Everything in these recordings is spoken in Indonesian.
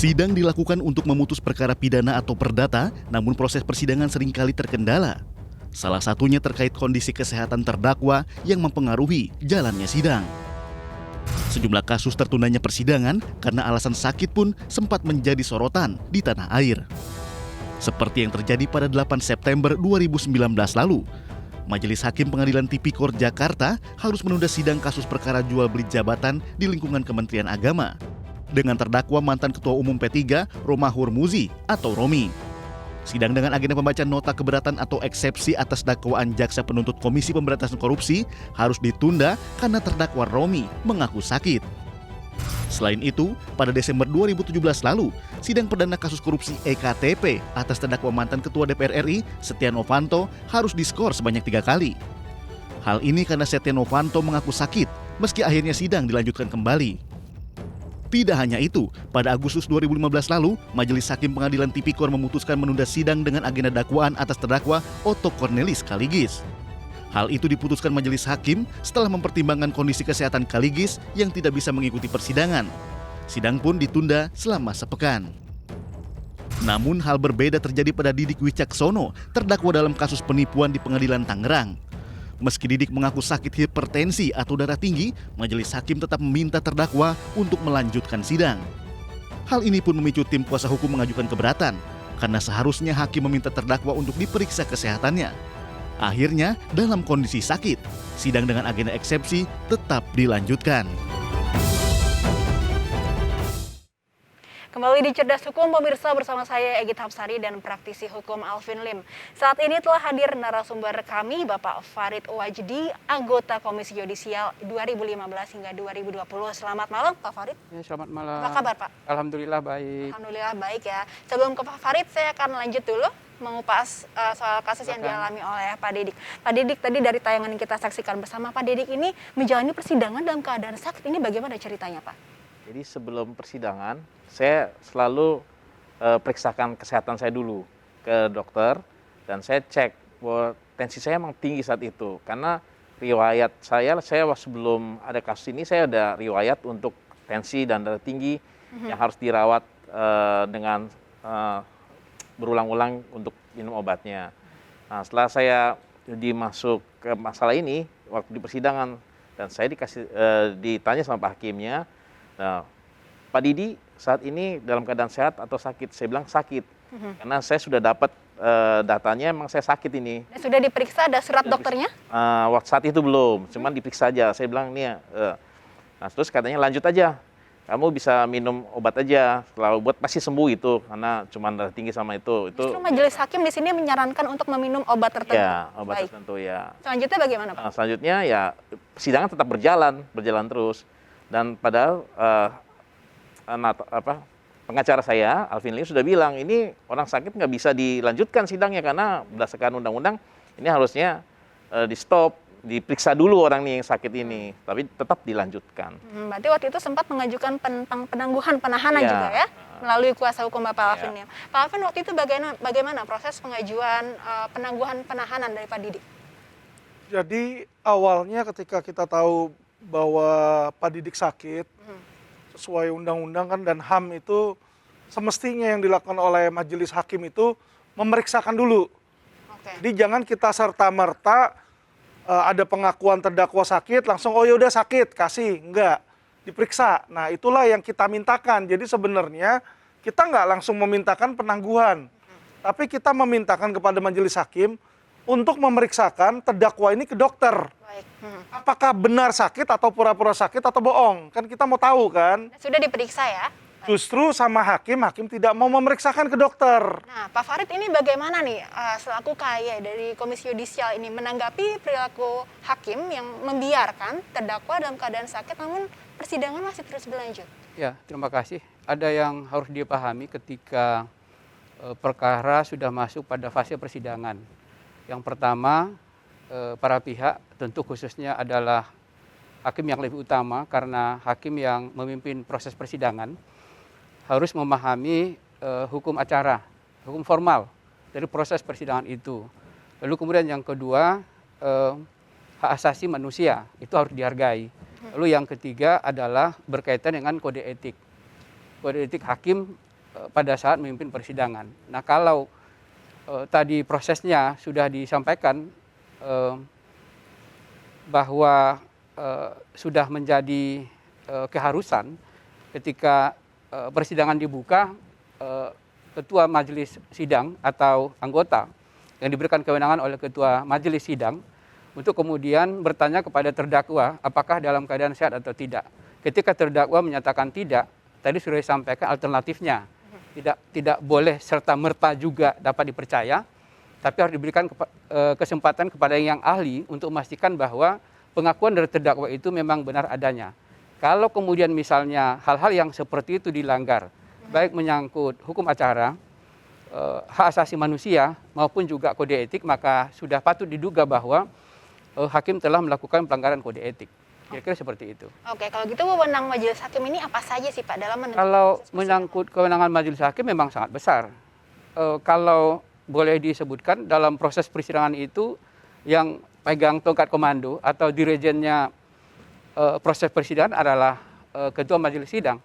Sidang dilakukan untuk memutus perkara pidana atau perdata, namun proses persidangan seringkali terkendala. Salah satunya terkait kondisi kesehatan terdakwa yang mempengaruhi jalannya sidang. Sejumlah kasus tertundanya persidangan karena alasan sakit pun sempat menjadi sorotan di tanah air. Seperti yang terjadi pada 8 September 2019 lalu, Majelis Hakim Pengadilan Tipikor Jakarta harus menunda sidang kasus perkara jual beli jabatan di lingkungan Kementerian Agama dengan terdakwa mantan Ketua Umum P3 Romahur Muzi atau Romi. Sidang dengan agenda pembacaan nota keberatan atau eksepsi atas dakwaan Jaksa Penuntut Komisi Pemberantasan Korupsi harus ditunda karena terdakwa Romi mengaku sakit. Selain itu, pada Desember 2017 lalu, sidang perdana kasus korupsi EKTP atas terdakwa mantan Ketua DPR RI Setia Novanto harus diskor sebanyak 3 kali. Hal ini karena Setia Novanto mengaku sakit, meski akhirnya sidang dilanjutkan kembali. Tidak hanya itu, pada Agustus 2015 lalu, Majelis Hakim Pengadilan Tipikor memutuskan menunda sidang dengan agenda dakwaan atas terdakwa Otto Cornelis Kaligis. Hal itu diputuskan Majelis Hakim setelah mempertimbangkan kondisi kesehatan Kaligis yang tidak bisa mengikuti persidangan. Sidang pun ditunda selama sepekan. Namun hal berbeda terjadi pada Didik Wicaksono, terdakwa dalam kasus penipuan di Pengadilan Tangerang. Meski Didik mengaku sakit hipertensi atau darah tinggi, Majelis Hakim tetap meminta terdakwa untuk melanjutkan sidang. Hal ini pun memicu tim kuasa hukum mengajukan keberatan, karena seharusnya hakim meminta terdakwa untuk diperiksa kesehatannya. Akhirnya, dalam kondisi sakit, sidang dengan agenda eksepsi tetap dilanjutkan. Kembali di Cerdas Hukum, pemirsa, bersama saya Egit Hapsari dan praktisi hukum Alvin Lim. Saat ini telah hadir narasumber kami, Bapak Farid Wajdi, anggota Komisi Yudisial 2015 hingga 2020. Selamat malam, Pak Farid. Ya, selamat malam. Apa kabar, Pak? Alhamdulillah baik. Alhamdulillah baik ya. Sebelum ke Pak Farid, saya akan lanjut dulu mengupas soal kasus yang dialami oleh Pak Didik. Pak Didik, tadi dari tayangan yang kita saksikan bersama, Pak Didik ini menjalani persidangan dalam keadaan sakit. Ini bagaimana ceritanya, Pak? Jadi sebelum persidangan, saya selalu periksakan kesehatan saya dulu ke dokter dan saya cek bahwa tensi saya memang tinggi saat itu. Karena riwayat saya sebelum ada kasus ini saya ada riwayat untuk tensi dan darah tinggi yang harus dirawat dengan berulang-ulang untuk minum obatnya. Nah, setelah saya dimasuk ke masalah ini waktu di persidangan dan saya ditanya sama Pak Hakimnya, nah, Pak Didi saat ini dalam keadaan sehat atau sakit? Saya bilang sakit, karena saya sudah dapat datanya emang saya sakit ini. Sudah diperiksa, ada surat dokternya? Waktu saat itu belum, cuman diperiksa aja. Saya bilang nih, nah terus katanya lanjut aja, kamu bisa minum obat aja, setelah obat pasti sembuh itu, karena cuma darah tinggi sama itu. Justru Majelis Hakim di sini menyarankan untuk meminum obat tertentu. Ya, obat Baik. tertentu ya. Selanjutnya bagaimana, Pak? Selanjutnya ya persidangan tetap berjalan terus. Dan padahal pengacara saya, Alvin Lim, sudah bilang ini orang sakit nggak bisa dilanjutkan sidangnya karena berdasarkan undang-undang ini harusnya di-stop, diperiksa dulu orang nih yang sakit ini, tapi tetap dilanjutkan. Berarti waktu itu sempat mengajukan penangguhan penahanan juga ya, melalui kuasa hukum Bapak Alvin Lim. Pak Alvin, waktu itu bagaimana proses pengajuan penangguhan penahanan dari Pak Didik? Jadi awalnya ketika kita tahu bahwa Pak Didik sakit, sesuai undang-undang kan dan HAM itu semestinya yang dilakukan oleh Majelis Hakim itu memeriksakan dulu. Jadi jangan kita serta-merta ada pengakuan terdakwa sakit, langsung oh ya udah sakit, kasih. Enggak, diperiksa. Nah itulah yang kita mintakan. Jadi sebenarnya kita nggak langsung memintakan penangguhan, tapi kita memintakan kepada Majelis Hakim untuk memeriksakan terdakwa ini ke dokter. Baik. Apakah benar sakit atau pura-pura sakit atau bohong? Kan kita mau tahu kan? Sudah diperiksa ya? Justru sama hakim tidak mau memeriksakan ke dokter. Nah, Pak Farid ini bagaimana nih selaku KY dari Komisi Yudisial ini menanggapi perilaku hakim yang membiarkan terdakwa dalam keadaan sakit namun persidangan masih terus berlanjut? Ya, terima kasih. Ada yang harus dipahami ketika perkara sudah masuk pada fase persidangan. Yang pertama, para pihak tentu khususnya adalah hakim yang lebih utama karena hakim yang memimpin proses persidangan harus memahami hukum acara, hukum formal dari proses persidangan itu. Lalu kemudian yang kedua, hak asasi manusia itu harus dihargai. Lalu yang ketiga adalah berkaitan dengan kode etik. Kode etik hakim pada saat memimpin persidangan. Nah, kalau tadi prosesnya sudah disampaikan bahwa sudah menjadi keharusan ketika persidangan dibuka, ketua majelis sidang atau anggota yang diberikan kewenangan oleh ketua majelis sidang untuk kemudian bertanya kepada terdakwa apakah dalam keadaan sehat atau tidak. Ketika terdakwa menyatakan tidak, tadi sudah disampaikan alternatifnya. Tidak boleh serta merta juga dapat dipercaya, tapi harus diberikan kesempatan kepada yang ahli untuk memastikan bahwa pengakuan dari terdakwa itu memang benar adanya. Kalau kemudian misalnya hal-hal yang seperti itu dilanggar, baik menyangkut hukum acara, hak asasi manusia maupun juga kode etik, maka sudah patut diduga bahwa hakim telah melakukan pelanggaran kode etik. Kira-kira seperti itu. Oke, kalau gitu wewenang majelis hakim ini apa saja sih Pak dalam menentukan Kalau proses persidangan? menyangkut kewenangan majelis hakim memang sangat besar. Kalau boleh disebutkan dalam proses persidangan itu yang pegang tongkat komando atau dirijennya proses persidangan adalah ketua majelis sidang.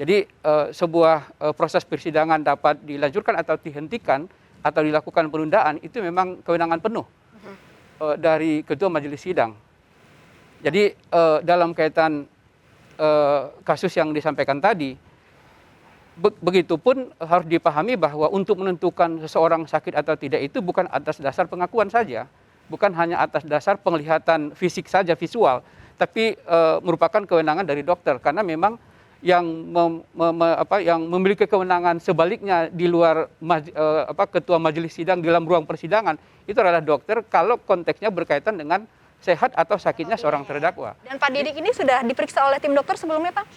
Jadi sebuah proses persidangan dapat dilanjutkan atau dihentikan atau dilakukan penundaan itu memang kewenangan penuh dari ketua majelis sidang. Jadi dalam kaitan kasus yang disampaikan tadi, begitupun harus dipahami bahwa untuk menentukan seseorang sakit atau tidak itu bukan atas dasar pengakuan saja, bukan hanya atas dasar penglihatan fisik saja, visual, tapi merupakan kewenangan dari dokter, karena memang yang memiliki kewenangan sebaliknya di luar ketua majelis sidang di dalam ruang persidangan itu adalah dokter kalau konteksnya berkaitan dengan sehat atau sakitnya seorang terdakwa. Dan Pak Didik ini sudah diperiksa oleh tim dokter sebelumnya Pak?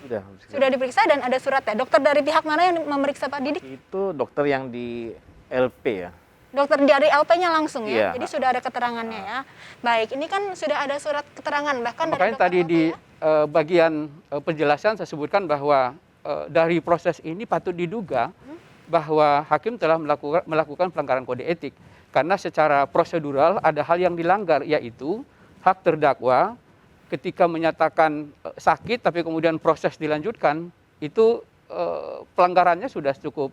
Sudah diperiksa dan ada suratnya. Dokter dari pihak mana yang memeriksa Pak Didik? Itu dokter yang di LP ya. Dokter dari LP-nya langsung ya? Iya. Jadi sudah ada keterangannya ya. Baik, ini kan sudah ada surat keterangan bahkan dari Makanya dokter tadi LP di ya? bagian penjelasan saya sebutkan bahwa dari proses ini patut diduga bahwa hakim telah melakukan pelanggaran kode etik. Karena secara prosedural ada hal yang dilanggar, yaitu hak terdakwa ketika menyatakan sakit tapi kemudian proses dilanjutkan, itu pelanggarannya sudah cukup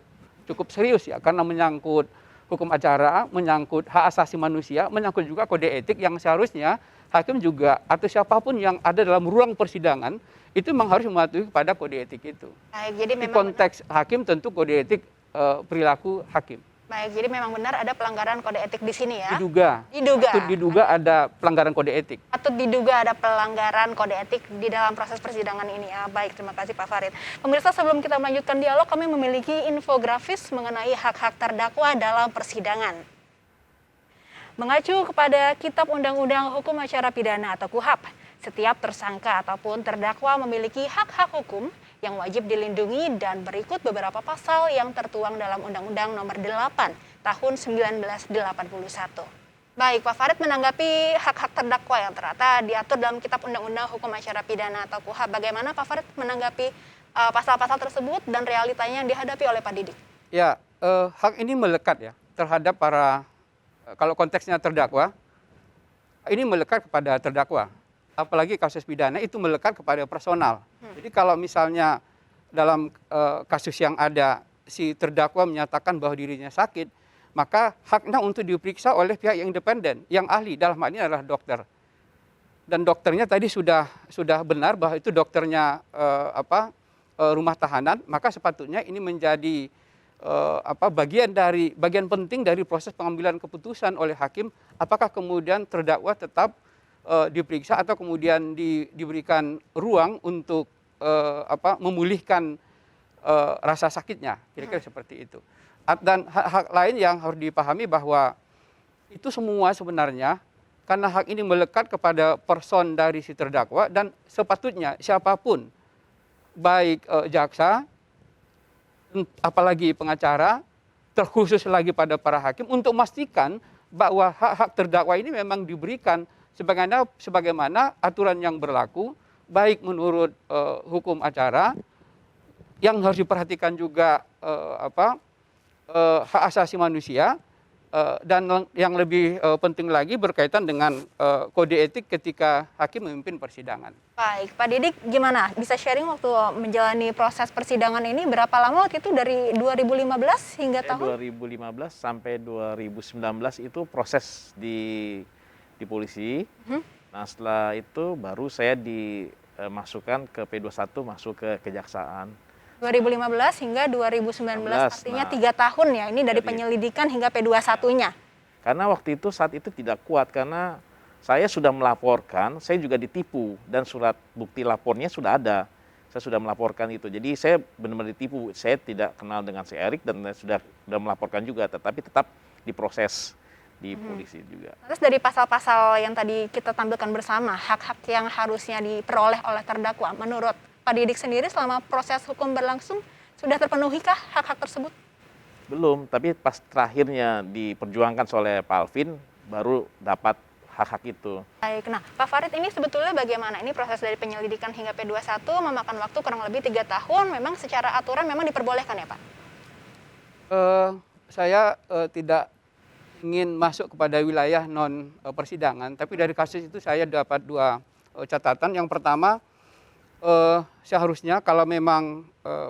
serius ya, karena menyangkut hukum acara, menyangkut hak asasi manusia, menyangkut juga kode etik yang seharusnya hakim juga atau siapapun yang ada dalam ruang persidangan itu memang harus mematuhi kepada kode etik itu. Baik, jadi Di memang konteks hakim tentu kode etik perilaku hakim. baik, jadi memang benar ada pelanggaran kode etik di sini ya. Diduga. Patut diduga ada pelanggaran kode etik. Patut diduga ada pelanggaran kode etik di dalam proses persidangan ini ya. Baik, terima kasih Pak Farid. Pemirsa, sebelum kita melanjutkan dialog, kami memiliki infografis mengenai hak-hak terdakwa dalam persidangan. Mengacu kepada Kitab Undang-Undang Hukum Acara Pidana atau KUHAP, setiap tersangka ataupun terdakwa memiliki hak-hak hukum yang wajib dilindungi dan berikut beberapa pasal yang tertuang dalam Undang-Undang Nomor 8 Tahun 1981. Baik, Pak Farid, menanggapi hak-hak terdakwa yang ternyata diatur dalam Kitab Undang-Undang Hukum Acara Pidana atau KUHAP, bagaimana Pak Farid menanggapi pasal-pasal tersebut dan realitanya yang dihadapi oleh Pak Didik? Ya, hak ini melekat ya terhadap kalau konteksnya terdakwa, ini melekat kepada terdakwa. Apalagi kasus pidana itu melekat kepada personal. Jadi kalau misalnya dalam kasus yang ada si terdakwa menyatakan bahwa dirinya sakit, maka haknya untuk diperiksa oleh pihak yang independen, yang ahli, dalam hal ini adalah dokter. Dan dokternya tadi sudah benar bahwa itu dokternya rumah tahanan, maka sepatutnya ini menjadi bagian penting dari proses pengambilan keputusan oleh hakim, apakah kemudian terdakwa tetap diperiksa atau kemudian diberikan ruang untuk memulihkan rasa sakitnya, kira-kira seperti itu. Dan hak lain yang harus dipahami bahwa itu semua sebenarnya karena hak ini melekat kepada person dari si terdakwa dan sepatutnya siapapun, baik jaksa, apalagi pengacara, terkhusus lagi pada para hakim untuk memastikan bahwa hak-hak terdakwa ini memang diberikan sebagaimana aturan yang berlaku, baik menurut hukum acara, yang harus diperhatikan juga hak asasi manusia, Dan yang lebih penting lagi berkaitan dengan kode etik ketika hakim memimpin persidangan. Baik, Pak Didik gimana? Bisa sharing waktu menjalani proses persidangan ini berapa lama waktu itu dari 2015 hingga Saya tahun? 2015 sampai 2019 itu proses di polisi. Nah setelah itu baru saya dimasukkan ke P21, masuk ke kejaksaan. 2015 hingga 2019, artinya Nah, 3 tahun ya, ini dari jadi- penyelidikan hingga P21-nya. Karena waktu itu saat itu tidak kuat karena saya sudah melaporkan, saya juga ditipu dan surat bukti lapornya sudah ada. Saya sudah melaporkan itu. Jadi saya benar-benar ditipu. Saya tidak kenal dengan si Erik dan sudah melaporkan juga, tetapi tetap diproses di polisi juga. Terus dari pasal-pasal yang tadi kita tampilkan bersama, hak-hak yang harusnya diperoleh oleh terdakwa, menurut Pak Didik sendiri selama proses hukum berlangsung, sudah terpenuhikah hak-hak tersebut? Belum, tapi pas terakhirnya diperjuangkan oleh Pak Alvin, baru dapat hak-hak itu. Baik, nah Pak Farid ini sebetulnya bagaimana? Ini proses dari penyelidikan hingga P21 memakan waktu kurang lebih 3 tahun, memang secara aturan memang diperbolehkan ya Pak? Saya tidak ingin masuk kepada wilayah non persidangan, tapi dari kasus itu saya dapat 2 catatan. Yang pertama, seharusnya kalau memang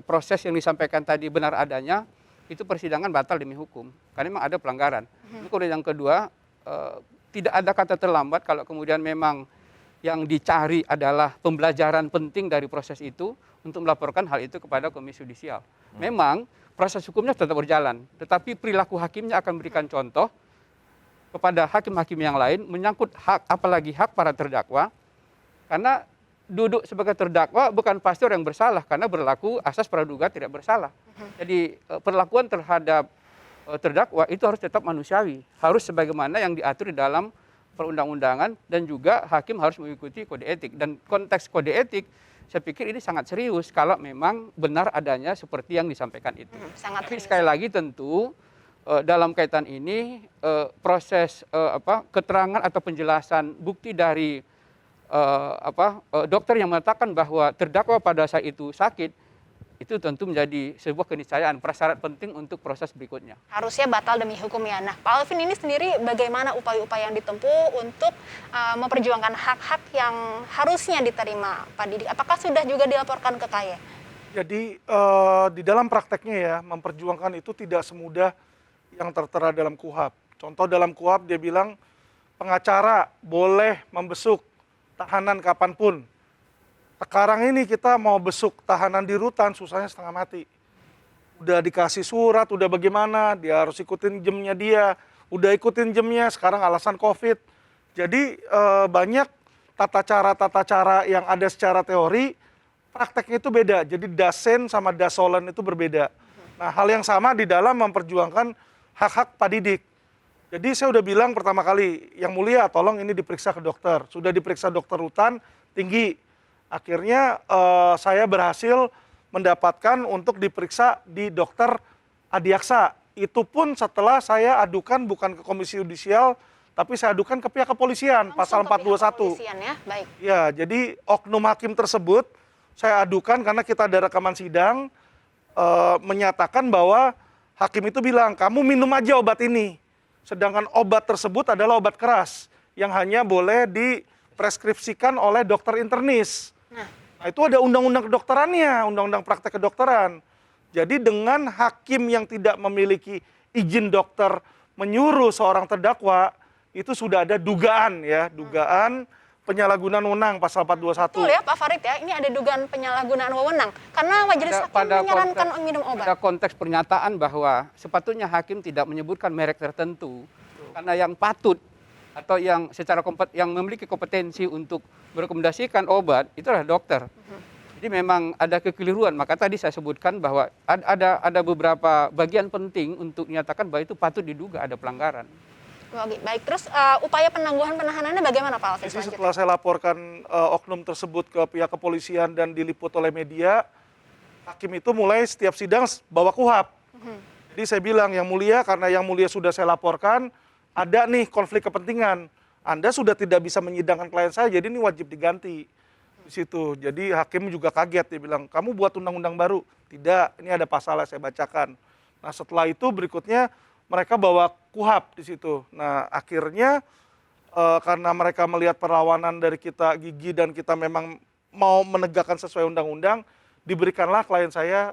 proses yang disampaikan tadi benar adanya, itu persidangan batal demi hukum, karena memang ada pelanggaran. Kemudian yang kedua, tidak ada kata terlambat kalau kemudian memang yang dicari adalah pembelajaran penting dari proses itu untuk melaporkan hal itu kepada Komisi Yudisial. Memang proses hukumnya tetap berjalan, tetapi perilaku hakimnya akan memberikan contoh kepada hakim-hakim yang lain menyangkut hak, apalagi hak para terdakwa, karena duduk sebagai terdakwa bukan pasti orang yang bersalah, karena berlaku asas praduga tidak bersalah. Jadi perlakuan terhadap terdakwa itu harus tetap manusiawi, harus sebagaimana yang diatur di dalam perundang-undangan, dan juga hakim harus mengikuti kode etik. Dan konteks kode etik, saya pikir ini sangat serius kalau memang benar adanya seperti yang disampaikan itu. Sangat Tapi serius. sekali lagi tentu dalam kaitan ini proses keterangan atau penjelasan bukti dari dokter yang mengatakan bahwa terdakwa pada saat itu sakit, itu tentu menjadi sebuah keniscayaan, prasyarat penting untuk proses berikutnya. Harusnya batal demi hukum ya. Nah, Pak Alvin ini sendiri bagaimana upaya-upaya yang ditempuh untuk memperjuangkan hak-hak yang harusnya diterima Pak Didik? Apakah sudah juga dilaporkan ke KAY? Jadi di dalam prakteknya ya, memperjuangkan itu tidak semudah yang tertera dalam KUHAP. Contoh dalam KUHAP dia bilang pengacara boleh membesuk tahanan kapanpun. Sekarang ini kita mau besuk tahanan di rutan, susahnya setengah mati. Udah dikasih surat, udah bagaimana, dia harus ikutin jamnya dia. Udah ikutin jamnya, sekarang alasan COVID. Jadi banyak tata cara yang ada secara teori, prakteknya itu beda. Jadi dasen sama dasolen itu berbeda. Nah, hal yang sama di dalam memperjuangkan hak-hak Pak Didik. Jadi saya udah bilang pertama kali, yang mulia tolong ini diperiksa ke dokter. Sudah diperiksa dokter rutan, tinggi. Akhirnya saya berhasil mendapatkan untuk diperiksa di dokter Adiaksa. Itu pun setelah saya adukan bukan ke Komisi Yudisial, tapi saya adukan ke pihak kepolisian, pasal 421. Kepolisian ya, baik. Ya, jadi oknum hakim tersebut saya adukan karena kita ada rekaman sidang, menyatakan bahwa hakim itu bilang, kamu minum aja obat ini. Sedangkan obat tersebut adalah obat keras yang hanya boleh dipreskripsikan oleh dokter internis. Nah, itu ada undang-undang kedokterannya, undang-undang praktek kedokteran. Jadi dengan hakim yang tidak memiliki izin dokter menyuruh seorang terdakwa, itu sudah ada dugaan ya, dugaan penyalahgunaan wewenang pasal 421. Betul ya Pak Farid ya, ini ada dugaan penyalahgunaan wewenang. Karena majelis hakim menyarankan minum obat. Pada konteks pernyataan bahwa sepatutnya hakim tidak menyebutkan merek tertentu, karena yang patut atau yang secara yang memiliki kompetensi untuk merekomendasikan obat itu adalah dokter. Jadi memang ada kekeliruan. Maka tadi saya sebutkan bahwa ada beberapa bagian penting untuk menyatakan bahwa itu patut diduga ada pelanggaran. Oke, baik. Terus upaya penangguhan penahanannya bagaimana Pak Alvin Jadi selanjutnya? setelah saya laporkan oknum tersebut ke pihak kepolisian dan diliput oleh media, hakim itu mulai setiap sidang bawa KUHAP. Jadi saya bilang, yang mulia, karena yang mulia sudah saya laporkan, ada nih konflik kepentingan. Anda sudah tidak bisa menyidangkan klien saya, jadi ini wajib diganti. Di situ. Jadi hakim juga kaget, dia bilang, kamu buat undang-undang baru. Tidak, ini ada pasalnya saya bacakan. Nah setelah itu berikutnya mereka bawa KUHP di situ. Nah, akhirnya karena mereka melihat perlawanan dari kita gigi dan kita memang mau menegakkan sesuai undang-undang, diberikanlah klien saya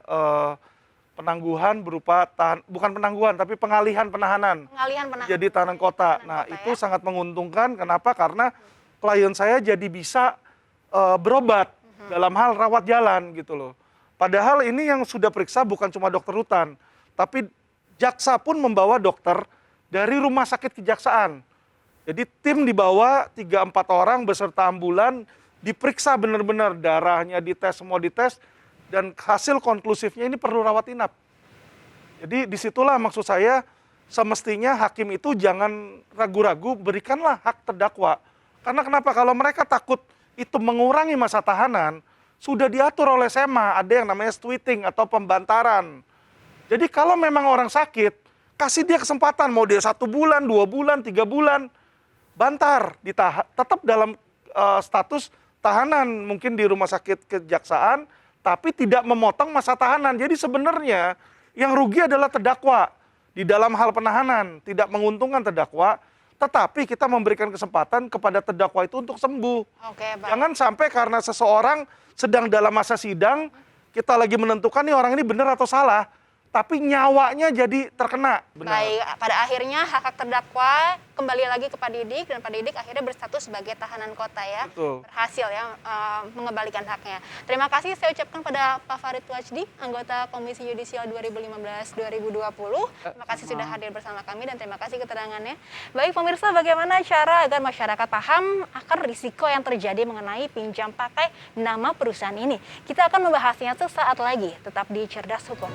penangguhan berupa bukan penangguhan tapi pengalihan penahanan. Pengalihan penahanan. Jadi tahanan kota. Nah, kota, itu ya? sangat menguntungkan. Kenapa? Karena klien saya jadi bisa berobat dalam hal rawat jalan gitu loh. Padahal ini yang sudah periksa bukan cuma dokter rutan, tapi jaksa pun membawa dokter dari rumah sakit kejaksaan. Jadi tim dibawa 3-4 orang beserta ambulan, diperiksa benar-benar, darahnya dites, semua dites, dan hasil konklusifnya ini perlu rawat inap. Jadi disitulah maksud saya, semestinya hakim itu jangan ragu-ragu, berikanlah hak terdakwa. Karena kenapa? Kalau mereka takut itu mengurangi masa tahanan, sudah diatur oleh SEMA, ada yang namanya tweeting atau pembantaran. Jadi kalau memang orang sakit, kasih dia kesempatan, mau dia 1 bulan, 2 bulan, 3 bulan, bantar, tetap dalam status tahanan, mungkin di rumah sakit kejaksaan, tapi tidak memotong masa tahanan. Jadi sebenarnya yang rugi adalah terdakwa di dalam hal penahanan, tidak menguntungkan terdakwa, tetapi kita memberikan kesempatan kepada terdakwa itu untuk sembuh. Oke, Pak. Jangan sampai karena seseorang sedang dalam masa sidang, kita lagi menentukan nih orang ini benar atau salah, tapi nyawanya jadi terkena. Benar. Baik, pada akhirnya hak-hak terdakwa kembali lagi ke Pak Didik, dan Pak Didik akhirnya berstatus sebagai tahanan kota ya. Betul. Berhasil ya mengembalikan haknya. Terima kasih saya ucapkan pada Pak Farid Wajdi, anggota Komisi Yudisial 2015-2020. Terima kasih sudah hadir bersama kami dan terima kasih keterangannya. Baik pemirsa, bagaimana cara agar masyarakat paham akan risiko yang terjadi mengenai pinjam pakai nama perusahaan ini? Kita akan membahasnya sesaat lagi, tetap di Cerdas Hukum.